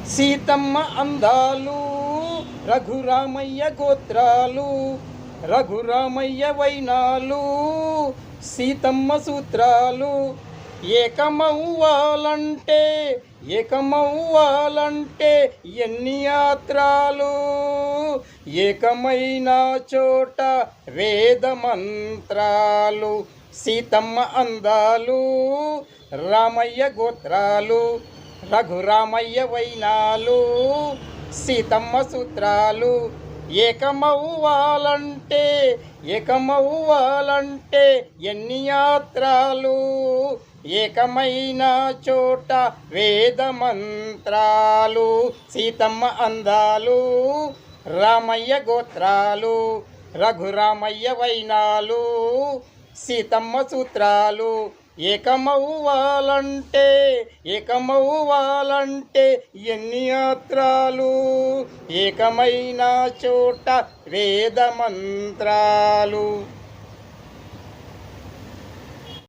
సీతమ్మ అందాలు రఘురామయ్య గోత్రాలు, రఘురామయ్య వైనాలు, సీతమ్మ సూత్రాలు. ఏకమవ్వాలంటే ఏకమవ్వాలంటే ఎన్ని యాత్రాలు, ఏకమైన చోట వేద మంత్రాలు. సీతమ్మ అందాలు రామయ్య గోత్రాలు, రఘురామయ్య వైనాలు, సీతమ్మ సూత్రాలు. ఏకమవ్వాలంటే ఏకమవ్వాలంటే ఎన్ని యాత్రాలు, ఏకమైన చోట వేద మంత్రాలు. సీతమ్మ అందాలు రామయ్య గోత్రాలు, రఘురామయ్య వైనాలు, సీతమ్మ సూత్రాలు. ఏకమవ్వాలంటే ఏకమవ్వాలంటే ఎన్ని యాత్రాలు, ఏకమైన చోట వేద మంత్రాలు.